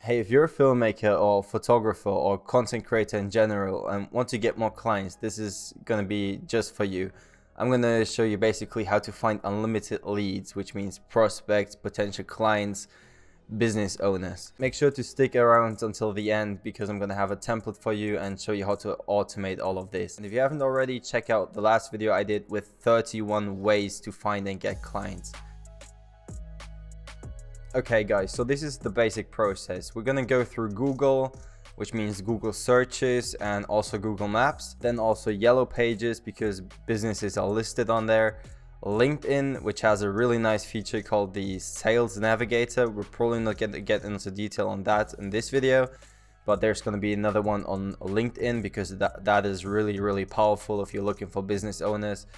Hey, if you're a filmmaker or photographer or content creator in general and want to get more clients, this is going to be just for you. I'm going to show you basically how to find unlimited leads, which means prospects, potential clients, business owners. Make sure to stick around until the end because I'm going to have a template for you and show you how to automate all of this. And if you haven't already, check out the last video I did with 31 ways to find and get clients. Okay guys, so this is the basic process. We're gonna go through Google, which means Google searches, and also Google Maps, then also Yellowpages because businesses are listed on there, LinkedIn, which has a really nice feature called the Sales Navigator. We're probably not going to get into detail on that in this video, but there's going to be another one on LinkedIn because that is really powerful if you're looking for business owners.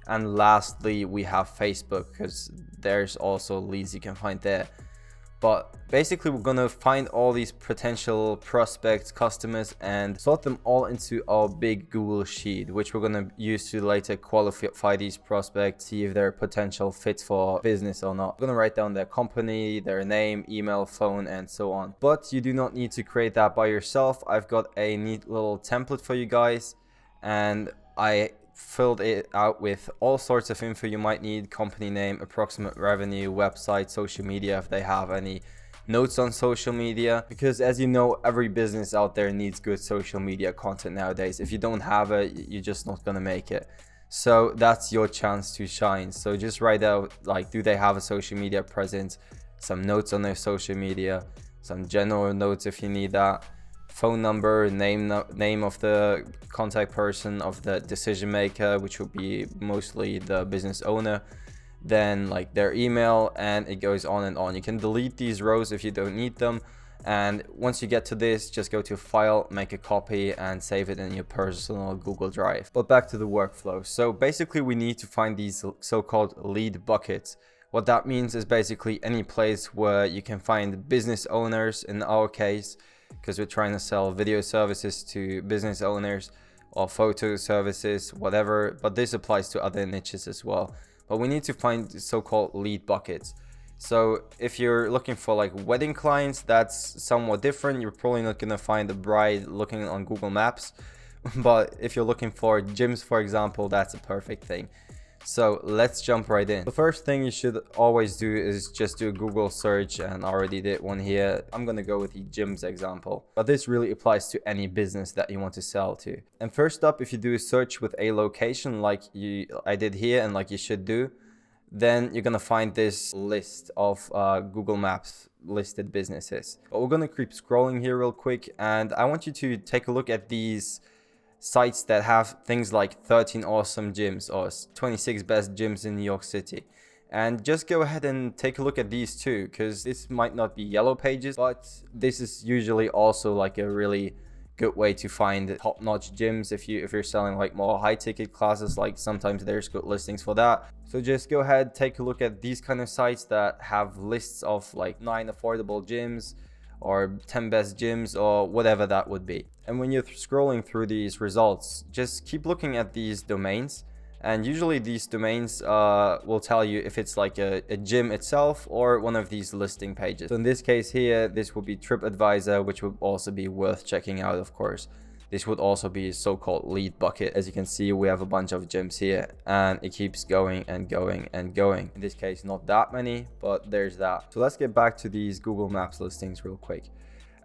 And lastly, we have Facebook because there's also leads you can find there. But basically, we're gonna find all these potential prospects, customers, and sort them all into our big Google sheet, which we're gonna use to later qualify these prospects, see if they're potential fits for business or not. We're gonna write down their company, their name, email, phone, and so on. But you do not need to create that by yourself. I've got a neat little template for you guys, and I filled it out with all sorts of info you might need: company name, approximate revenue, website, social media if they have any, notes on social media, because as you know, every business out there needs good social media content nowadays. If you don't have it, you're just not gonna make it. So that's your chance to shine. So just write out, like, do they have a social media presence, some notes on their social media, some general notes if you need that, phone number, name of the contact person, of the decision maker, which would be mostly the business owner, then like their email, and it goes on and on. You can delete these rows if you don't need them, and once you get to this, just go to file, make a copy, and save it in your personal Google Drive. But back to the workflow. So basically we need to find these so-called lead buckets. What that means is basically any place where you can find business owners, in our case, because we're trying to sell video services to business owners, or photo services, whatever, but this applies to other niches as well. But we need to find so-called lead buckets. So if you're looking for like wedding clients, that's somewhat different. You're probably not going to find a bride looking on Google Maps, but if you're looking for gyms, for example, that's a perfect thing. So let's jump right in. The first thing you should always do is just do a Google search, and I already did one here. I'm gonna go with the gyms example, but this really applies to any business that you want to sell to. And first up, if you do a search with a location like I did here and like you should do, then you're gonna find this list of Google Maps listed businesses. But we're gonna keep scrolling here real quick, and I want you to take a look at these sites that have things like 13 awesome gyms or 26 best gyms in New York City. And just go ahead and take a look at these too, because this might not be Yellowpages, but this is usually also like a really good way to find top-notch gyms if you're selling like more high-ticket classes. Like sometimes there's good listings for that. So just go ahead, take a look at these kind of sites that have lists of like 9 affordable gyms or 10 best gyms or whatever that would be. And when you're scrolling through these results, just keep looking at these domains, and usually these domains will tell you if it's like a gym itself or one of these listing pages. So in this case here, this would be TripAdvisor, which would also be worth checking out, of course. This would also be a so-called lead bucket. As you can see, we have a bunch of gyms here, and it keeps going and going and going. In this case, not that many, but there's that. So let's get back to these Google Maps listings real quick.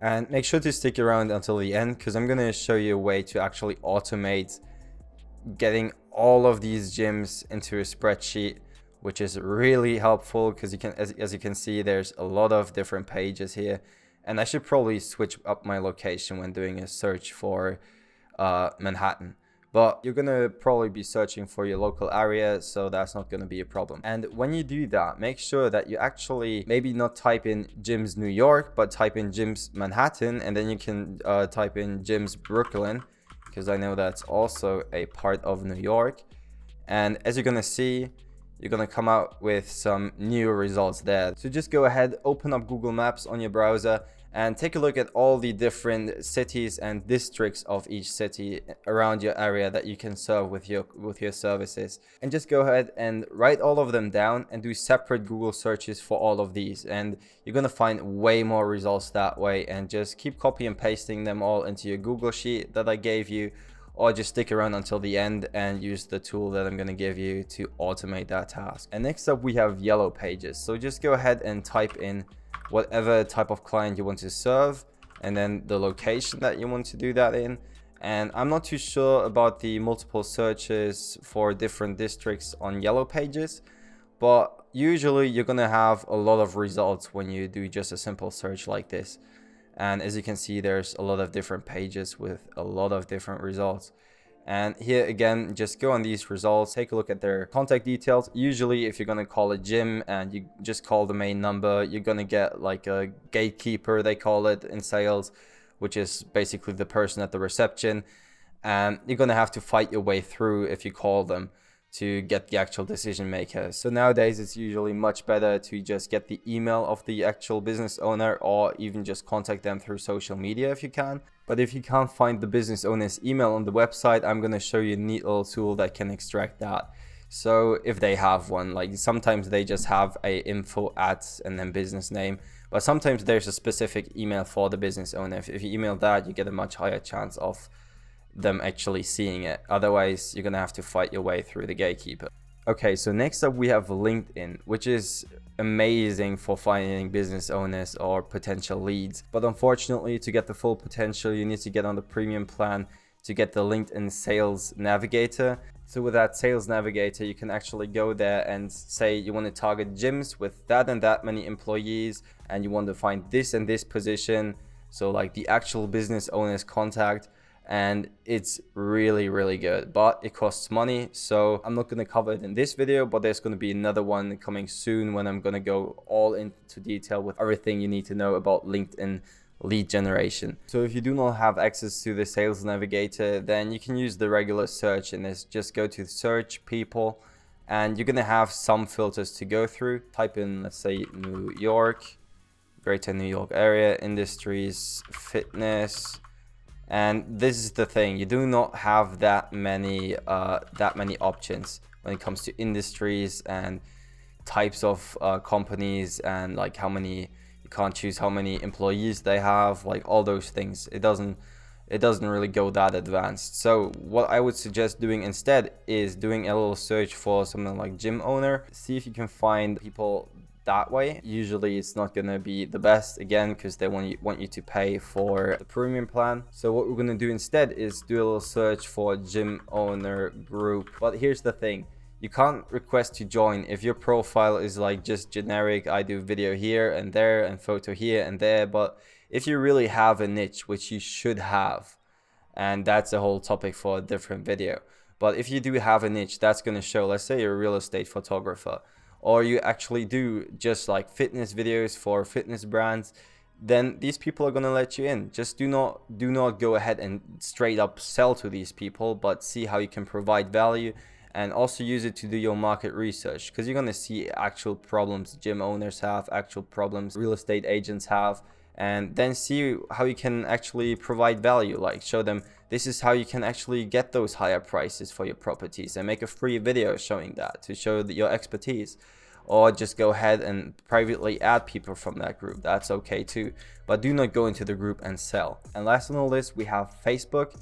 And make sure to stick around until the end, because I'm going to show you a way to actually automate getting all of these gyms into a spreadsheet, which is really helpful because you can, as you can see, there's a lot of different pages here. And I should probably switch up my location when doing a search for Manhattan. But you're going to probably be searching for your local area, so that's not going to be a problem. And when you do that, make sure that you actually maybe not type in gyms New York, but type in gyms Manhattan, and then you can type in gyms Brooklyn, because I know that's also a part of New York. And as you're going to see, you're going to come out with some new results there. So just go ahead, open up Google Maps on your browser, and take a look at all the different cities and districts of each city around your area that you can serve with your services, and just go ahead and write all of them down and do separate Google searches for all of these, and you're gonna find way more results that way. And just keep copy and pasting them all into your Google sheet that I gave you, or just stick around until the end and use the tool that I'm going to give you to automate that task. And next up we have Yellowpages. So just go ahead and type in whatever type of client you want to serve, and then the location that you want to do that in. And I'm not too sure about the multiple searches for different districts on Yellowpages, but usually you're going to have a lot of results when you do just a simple search like this. And as you can see, there's a lot of different pages with a lot of different results. And here again, just go on these results, take a look at their contact details. Usually if you're going to call a gym and you just call the main number, you're going to get like a gatekeeper, they call it in sales, which is basically the person at the reception. And you're going to have to fight your way through if you call them to get the actual decision maker. So nowadays it's usually much better to just get the email of the actual business owner, or even just contact them through social media if you can. But if you can't find the business owner's email on the website, I'm going to show you a neat little tool that can extract that. So if they have one, like sometimes they just have a info at and then business name, but sometimes there's a specific email for the business owner. If you email that, you get a much higher chance of them actually seeing it. Otherwise, you're gonna have to fight your way through the gatekeeper. Okay, so next up we have LinkedIn, which is amazing for finding business owners or potential leads. But unfortunately, to get the full potential, you need to get on the premium plan to get the LinkedIn Sales Navigator. So with that Sales Navigator, you can actually go there and say you want to target gyms with that and that many employees, and you want to find this and this position. So like the actual business owner's contact. And it's really good, but it costs money, so I'm not going to cover it in this video, but there's going to be another one coming soon when I'm going to go all into detail with everything you need to know about LinkedIn lead generation. So if you do not have access to the Sales Navigator, then you can use the regular search, and just go to search people, and you're going to have some filters to go through. Type in, let's say, New York, Greater New York area, industries, fitness. And this is the thing, you do not have that many options when it comes to industries and types of companies, and like how many, you can't choose how many employees they have, like all those things. It doesn't really go that advanced. So what I would suggest doing instead is doing a little search for something like gym owner. See if you can find people that way. Usually it's not gonna be the best, again, because they want you to pay for the premium plan. So what we're gonna do instead is do a little search for gym owner group. But here's the thing, you can't request to join if your profile is like just generic, I do video here and there and photo here and there. But if you really have a niche, which you should have, and that's a whole topic for a different video, but if you do have a niche that's going to show, let's say you're a real estate photographer, or you actually do just like fitness videos for fitness brands, then these people are going to let you in. Just do not go ahead and straight up sell to these people, but see how you can provide value, and also use it to do your market research, because you're going to see actual problems gym owners have, actual problems real estate agents have, and then see how you can actually provide value. Like show them this is how you can actually get those higher prices for your properties, and make a free video showing that to show that your expertise. Or just go ahead and privately add people from that group. That's okay too, but do not go into the group and sell. And last on the list, we have Facebook,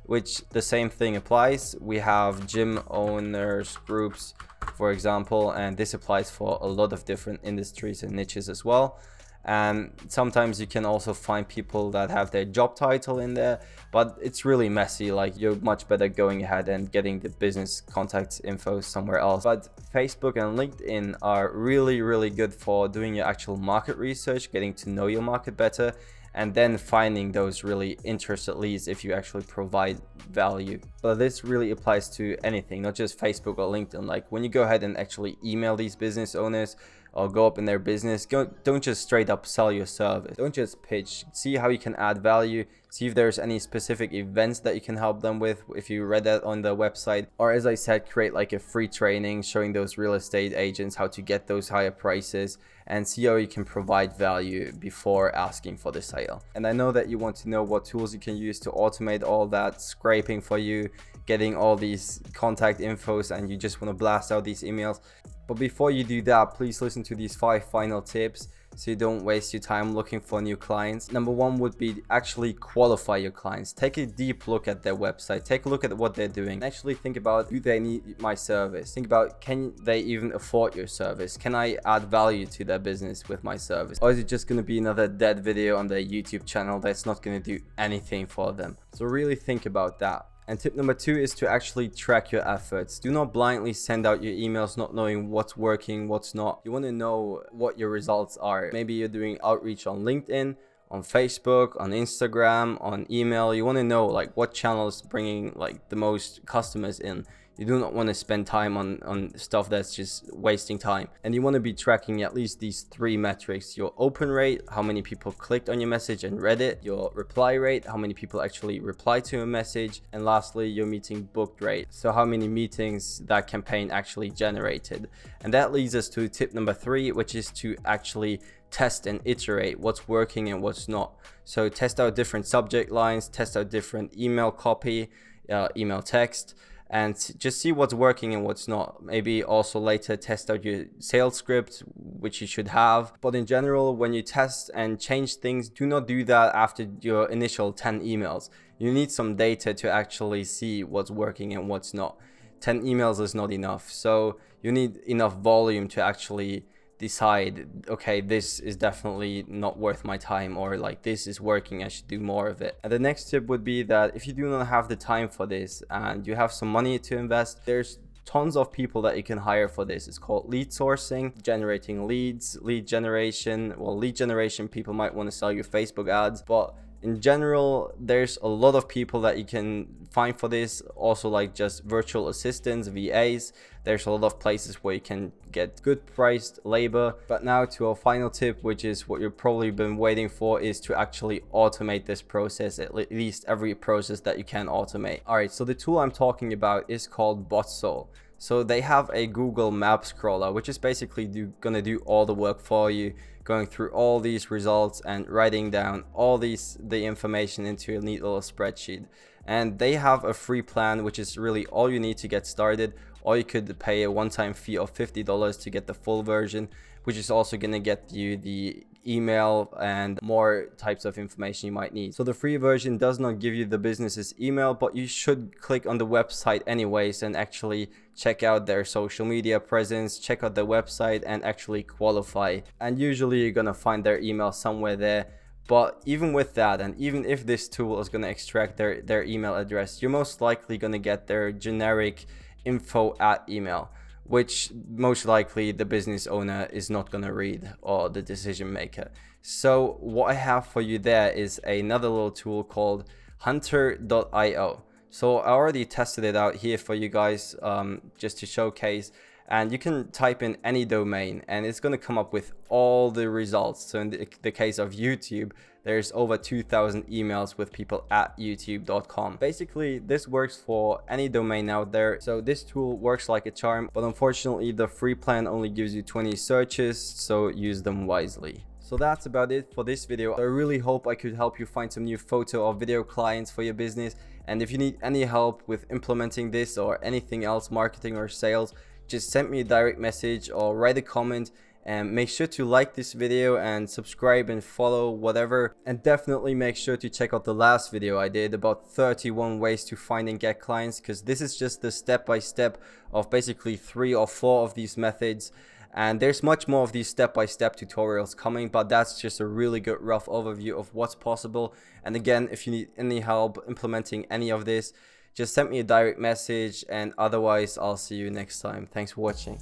which the same thing applies. We have gym owners groups, for example, and this applies for a lot of different industries and niches as well. And sometimes you can also find people that have their job title in there, but it's really messy. Like you're much better going ahead and getting the business contacts info somewhere else. But Facebook and LinkedIn are really good for doing your actual market research, getting to know your market better, and then finding those really interested leads if you actually provide value. But this really applies to anything, not just Facebook or LinkedIn. Like when you go ahead and actually email these business owners or go up in their business, don't just straight up sell your service. Don't just pitch. See how you can add value. See if there's any specific events that you can help them with if you read that on the website. Or as I said, create like a free training showing those real estate agents how to get those higher prices, and see how you can provide value before asking for the sale. And I know that you want to know what tools you can use to automate all that scraping for you, getting all these contact infos, and you just want to blast out these emails. But before you do that, please listen to these 5 final tips so you don't waste your time looking for new clients. Number 1 would be actually qualify your clients. Take a deep look at their website, take a look at what they're doing, actually think about, do they need my service? Think about, can they even afford your service? Can I add value to their business with my service? Or is it just going to be another dead video on their YouTube channel that's not going to do anything for them? So really think about that. And tip number 2 is to actually track your efforts. Do not blindly send out your emails not knowing what's working, what's not. You want to know what your results are. Maybe you're doing outreach on LinkedIn, on Facebook, on Instagram, on email. You want to know like what channel is bringing like the most customers in. You do not want to spend time on stuff that's just wasting time. And you want to be tracking at least these 3 metrics: your open rate, how many people clicked on your message and read it; your reply rate, how many people actually reply to a message; and lastly, your meeting booked rate, so how many meetings that campaign actually generated. And that leads us to tip number 3, which is to actually test and iterate what's working and what's not. So test out different subject lines, test out different email copy, email text, and just see what's working and what's not. Maybe also later test out your sales script, which you should have. But in general, when you test and change things, do not do that after your initial 10 emails. You need some data to actually see what's working and what's not. 10 emails is not enough. So you need enough volume to actually decide, okay, this is definitely not worth my time, or like this is working, I should do more of it. And the next tip would be that if you do not have the time for this and you have some money to invest, there's tons of people that you can hire for this. It's called lead sourcing, generating leads, lead generation. Well, lead generation, people might want to sell you Facebook ads, but in general, there's a lot of people that you can find for this. Also, like just virtual assistants, VAs. There's a lot of places where you can get good priced labor. But now to our final tip, which is what you've probably been waiting for, is to actually automate this process, at least every process that you can automate. All right, so the tool I'm talking about is called Botsoul. So they have a Google Maps crawler, which is basically gonna do all the work for you, going through all these results and writing down all the information into a neat little spreadsheet. And they have a free plan, which is really all you need to get started, or you could pay a one-time fee of $50 to get the full version, which is also going to get you the email and more types of information you might need. So the free version does not give you the business's email, but you should click on the website anyways and actually check out their social media presence, check out their website, and actually qualify. And usually you're going to find their email somewhere there. But even with that, and even if this tool is going to extract their email address, you're most likely going to get their generic info@email, which most likely the business owner is not going to read, or the decision maker. So what I have for you there is another little tool called hunter.io. So I already tested it out here for you guys, just to showcase. And you can type in any domain and it's going to come up with all the results. So in the case of YouTube, there's over 2,000 emails with people at youtube.com. Basically, this works for any domain out there. So this tool works like a charm, but unfortunately the free plan only gives you 20 searches, so use them wisely. So that's about it for this video. I really hope I could help you find some new photo or video clients for your business. And if you need any help with implementing this or anything else, marketing or sales, just send me a direct message or write a comment, and make sure to like this video and subscribe and follow, whatever. And definitely make sure to check out the last video I did about 31 ways to find and get clients, because this is just the step-by-step of basically 3 or 4 of these methods. And there's much more of these step-by-step tutorials coming, but that's just a really good rough overview of what's possible. And again, if you need any help implementing any of this, just send me a direct message, and otherwise I'll see you next time. Thanks for watching.